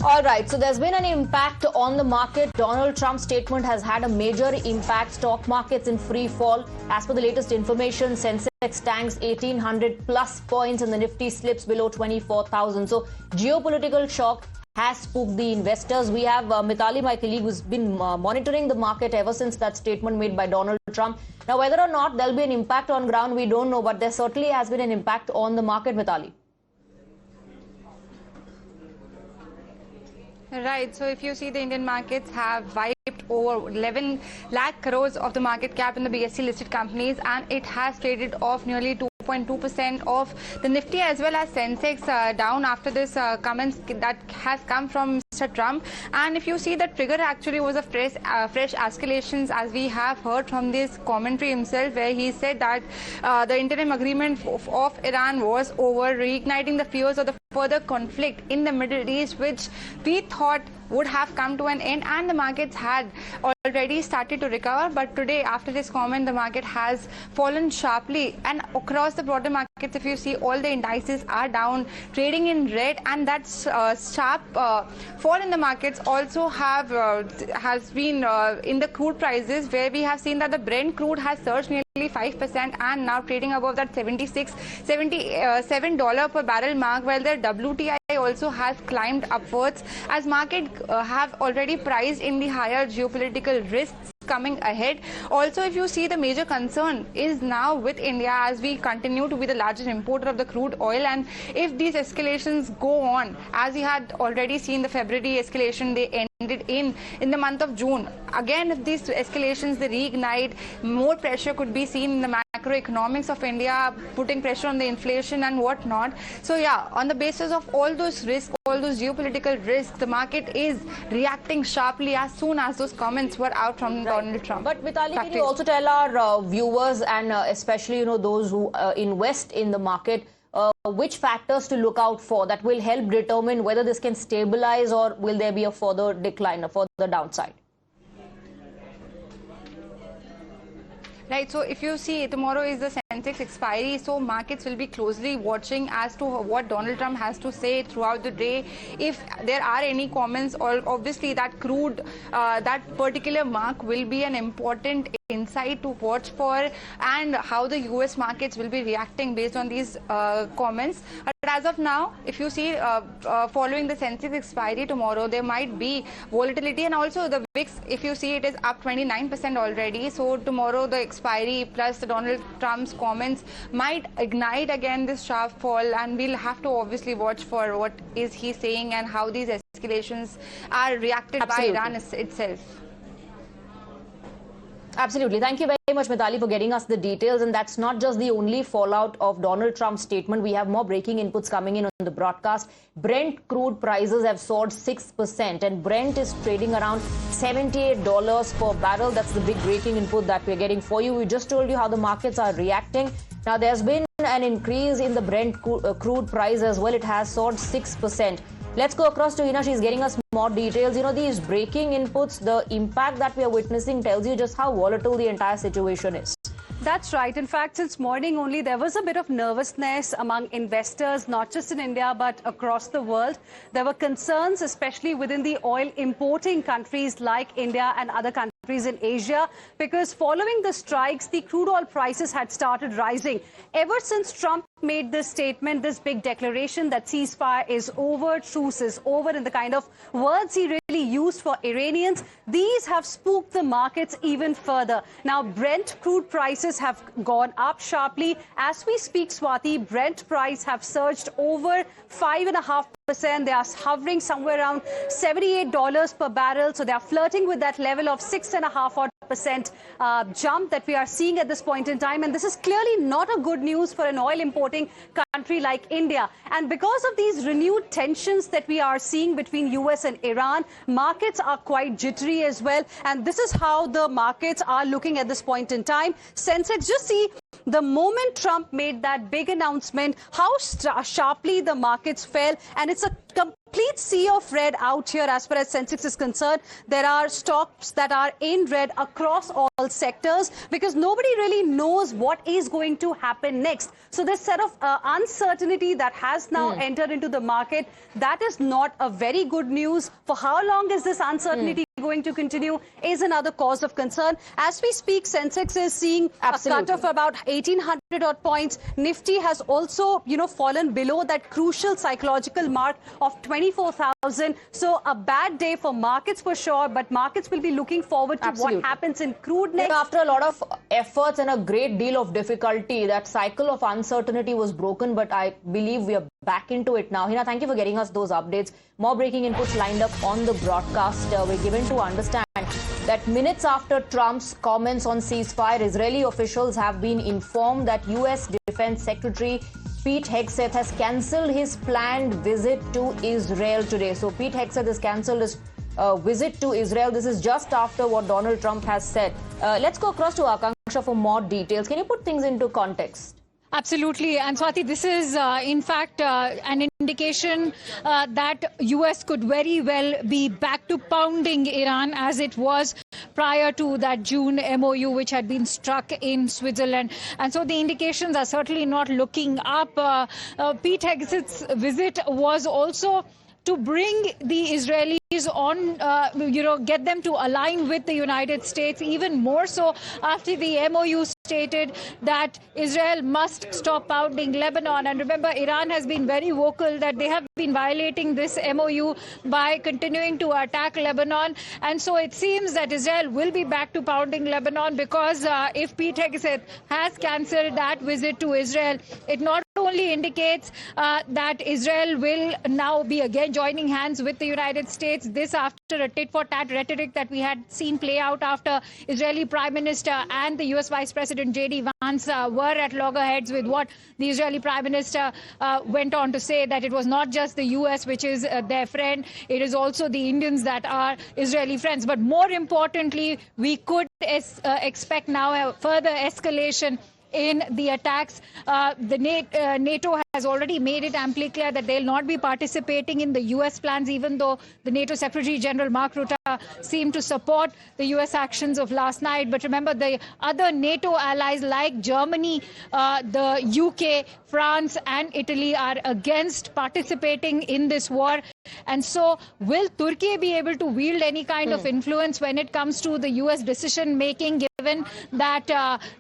All right, so there's been an impact on the market. Donald Trump's statement has had a major impact. Stock markets in free fall. As per the latest information, Sensex tanks 1,800 plus points and the Nifty slips below 24,000. So geopolitical shock has spooked the investors. We have Mithali, my colleague, who's been monitoring the market ever since that statement made by Donald Trump. Now, whether or not there'll be an impact on ground, we don't know, but there certainly has been an impact on the market, Mithali. Right. So if you see, the Indian markets have wiped over 11 lakh crores of the market cap in the BSE listed companies, and it has traded off nearly 2.2% of the Nifty as well as Sensex down after this comments that has come from Mr. Trump. And if you see, the trigger actually was a fresh escalations, as we have heard from this commentary himself, where he said that the interim agreement of Iran was over, reigniting the fears of the further conflict in the Middle East, which we thought would have come to an end, and the markets had already started to recover. But today, after this comment, the market has fallen sharply, and across the broader markets, if you see, all the indices are down, trading in red, and that sharp fall in the markets also has been in the crude prices, where we have seen that the Brent crude has surged nearly 5% and now trading above that $77 per barrel mark, while the WTI also has climbed upwards, as market have already priced in the higher geopolitical risks coming ahead. Also, if you see, the major concern is now with India, as we continue to be the largest importer of the crude oil, and if these escalations go on, as we had already seen the February escalation, they ended in the month of June. Again, if these escalations they reignite, more pressure could be seen in the macroeconomics of India, putting pressure on the inflation and whatnot. So yeah, on the basis of all those risks, all those geopolitical risks, the market is reacting sharply as soon as those comments were out from Donald Trump. But Mithali, can you also tell our viewers and especially those who invest in the market, which factors to look out for that will help determine whether this can stabilize or will there be a further decline, a further downside? Right, so if you see, tomorrow is the Sensex expiry, so markets will be closely watching as to what Donald Trump has to say throughout the day. If there are any comments, or obviously that crude, that particular mark will be an important insight to watch for, and how the US markets will be reacting based on these comments. But as of now, if you see, following the Sensex expiry tomorrow, there might be volatility, and also the VIX, if you see, it is up 29% already. So tomorrow the expiry plus the Donald Trump's comments might ignite again this sharp fall, and we'll have to obviously watch for what is he saying and how these escalations are reacted by Iran itself. Absolutely. Thank you very much, Mithali, for getting us the details. And that's not just the only fallout of Donald Trump's statement. We have more breaking inputs coming in on the broadcast. Brent crude prices have soared 6%, and Brent is trading around $78 per barrel. That's the big breaking input that we're getting for you. We just told you how the markets are reacting. Now, there's been an increase in the Brent crude price as well. It has soared 6%. Let's go across to Hina. She's getting us more details. These breaking inputs, the impact that we are witnessing tells you just how volatile the entire situation is. That's right. In fact, since morning only, there was a bit of nervousness among investors, not just in India, but across the world. There were concerns, especially within the oil importing countries like India and other countries in Asia, because following the strikes, the crude oil prices had started rising. Ever since Trump made this statement, this big declaration that ceasefire is over, truce is over, and the kind of words he really used for Iranians, these have spooked the markets even further. Now, Brent crude prices have gone up sharply. As we speak, Swati, Brent price have surged over 5.5%. They are hovering somewhere around $78 per barrel. So they are flirting with that level of 6.5% jump that we are seeing at this point in time. And this is clearly not a good news for an oil importing country like India. And because of these renewed tensions that we are seeing between US and Iran, markets are quite jittery as well. And this is how the markets are looking at this point in time. Sensex, just see the moment Trump made that big announcement, how sharply the markets fell. And it's a complete sea of red out here as far as Sensex is concerned. There are stocks that are in red across all sectors because nobody really knows what is going to happen next. So this set of uncertainty that has now entered into the market, that is not a very good news. For how long is this uncertainty going to continue is another cause of concern. As we speak, Sensex is seeing a cut of about 1,800 odd points. Nifty has also, fallen below that crucial psychological mark of 24,000. So a bad day for markets for sure, but markets will be looking forward to what happens in crude next. After a lot of efforts and a great deal of difficulty, that cycle of uncertainty was broken, but I believe we are back into it now. Hina, thank you for getting us those updates. More breaking inputs lined up on the broadcast. We're given to understand that minutes after Trump's comments on ceasefire, Israeli officials have been informed that U.S. Defense Secretary Pete Hegseth has cancelled his planned visit to Israel today. So Pete Hegseth has cancelled his visit to Israel. This is just after what Donald Trump has said. Let's go across to Akanksha for more details. Can you put things into context? Absolutely. And Swati, this is in fact an indication that US could very well be back to pounding Iran as it was prior to that June MOU which had been struck in Switzerland. And so the indications are certainly not looking up. Pete Hegseth's visit was also to bring the Israelis on, get them to align with the United States even more so after the MOU stated that Israel must stop pounding Lebanon. And remember, Iran has been very vocal that they have been violating this MOU by continuing to attack Lebanon. And so it seems that Israel will be back to pounding Lebanon because if Pete Hegseth has cancelled that visit to Israel, it not only indicates that Israel will now be again joining hands with the United States, this after a tit-for-tat rhetoric that we had seen play out after Israeli Prime Minister and the US Vice President J.D. Vance were at loggerheads with what the Israeli Prime Minister went on to say, that it was not just the US which is their friend, it is also the Indians that are Israeli friends. But more importantly, we could expect now a further escalation in the attacks. NATO has already made it amply clear that they'll not be participating in the US plans, even though the NATO Secretary General Mark Rutte seemed to support the US actions of last night. But remember, the other NATO allies like Germany, the UK, France and Italy are against participating in this war. And so will Turkey be able to wield any kind of influence when it comes to the US decision making, given that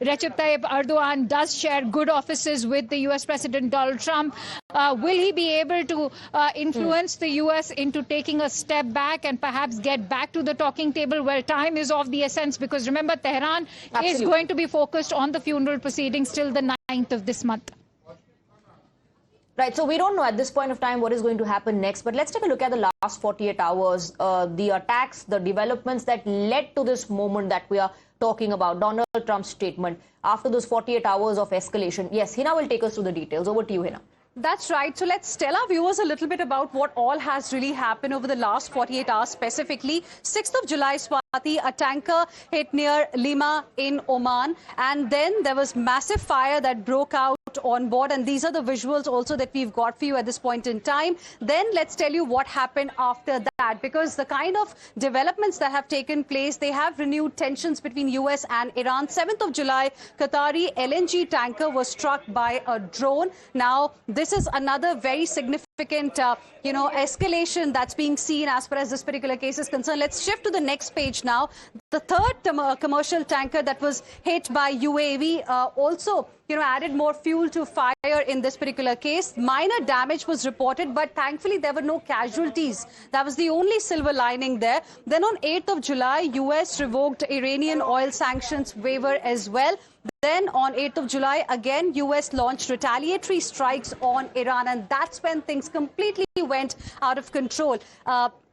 Recep Tayyip Erdogan does share good offices with the US President Donald Trump? Will he be able to influence the US into taking a step back and perhaps get back to the talking table? Well, time is of the essence because remember, Tehran is going to be focused on the funeral proceedings till the 9th of this month. Right, so we don't know at this point of time what is going to happen next, but let's take a look at the last 48 hours, the attacks, the developments that led to this moment that we are talking about, Donald Trump's statement after those 48 hours of escalation. Yes, Hina will take us through the details. Over to you, Hina. That's right. So let's tell our viewers a little bit about what all has really happened over the last 48 hours specifically. 6th of July, Swati, a tanker hit near Lima in Oman. And then there was massive fire that broke out on board. And these are the visuals also that we've got for you at this point in time. Then let's tell you what happened after that, because the kind of developments that have taken place, they have renewed tensions between US and Iran. 7th of July, Qatari LNG tanker was struck by a drone. Now, this is another very significant, escalation that's being seen as far as this particular case is concerned. Let's shift to the next page now. The third commercial tanker that was hit by UAV also, added more fuel to fire in this particular case. Minor damage was reported, but thankfully there were no casualties. That was the only silver lining there. Then on 8th of July, US revoked Iranian oil sanctions waiver as well. Then on 8th of July, again, US launched retaliatory strikes on Iran, and that's when things completely went out of control.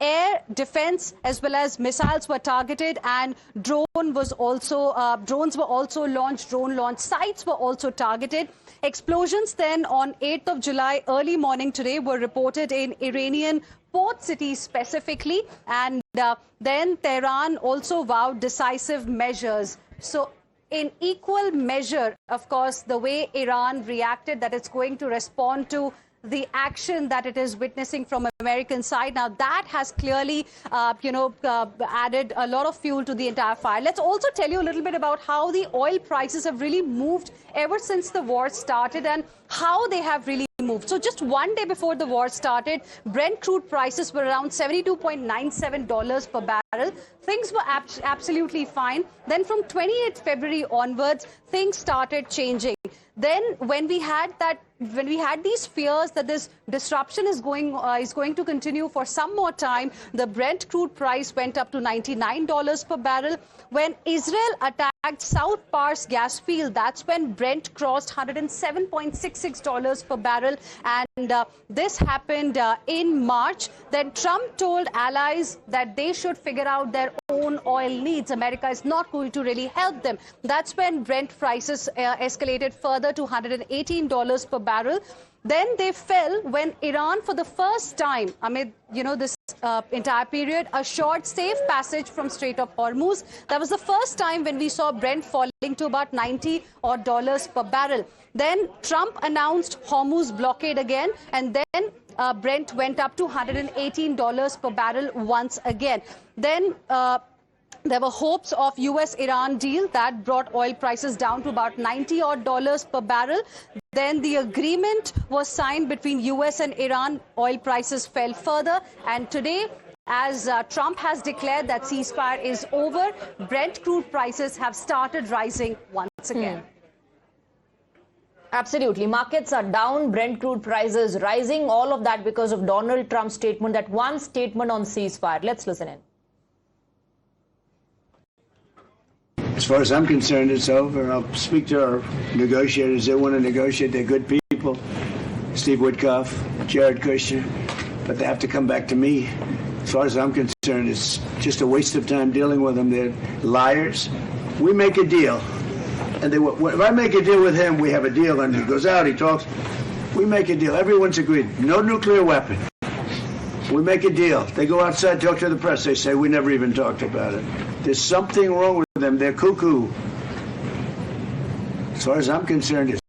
Air defense as well as missiles were targeted, and drones were also launched. Drone launch sites were also targeted. Explosions then on 8th of July, early morning today, were reported in Iranian port cities specifically, and then Tehran also vowed decisive measures. So in equal measure, of course, the way Iran reacted, that it's going to respond to the action that it is witnessing from American side. Now, that has clearly, added a lot of fuel to the entire fire. Let's also tell you a little bit about how the oil prices have really moved ever since the war started and how they have really moved. So just one day before the war started, Brent crude prices were around $72.97 per barrel. Things were absolutely fine. Then from 28th February onwards, things started changing. Then when we had these fears that this disruption is going to continue for some more time, the Brent crude price went up to $99 per barrel. When Israel attacked South Pars gas field, that's when Brent crossed $107.66 per barrel. And this happened in March. Then Trump told allies that they should figure out their own oil needs. America is not going to really help them. That's when Brent prices escalated further to $118 per barrel. Then they fell when Iran, for the first time amid this entire period, assured safe passage from Strait of Hormuz. That was the first time when we saw Brent falling to about $90 per barrel. Then Trump announced Hormuz blockade again, and then Brent went up to $118 per barrel once again. Then there were hopes of US-Iran deal that brought oil prices down to about $90 per barrel. Then the agreement was signed between US and Iran. Oil prices fell further. And today, as Trump has declared that ceasefire is over, Brent crude prices have started rising once again. Absolutely. Markets are down, Brent crude prices rising, all of that because of Donald Trump's statement, that one statement on ceasefire. Let's listen in. As far as I'm concerned, it's over. I'll speak to our negotiators. They want to negotiate. They're good people. Steve Witkoff, Jared Kushner. But they have to come back to me. As far as I'm concerned, it's just a waste of time dealing with them. They're liars. We make a deal. And if I make a deal with him, we have a deal. And he goes out, he talks. We make a deal. Everyone's agreed. No nuclear weapon. We make a deal. They go outside, talk to the press. They say, we never even talked about it. There's something wrong with them. They're cuckoo. As far as I'm concerned, it's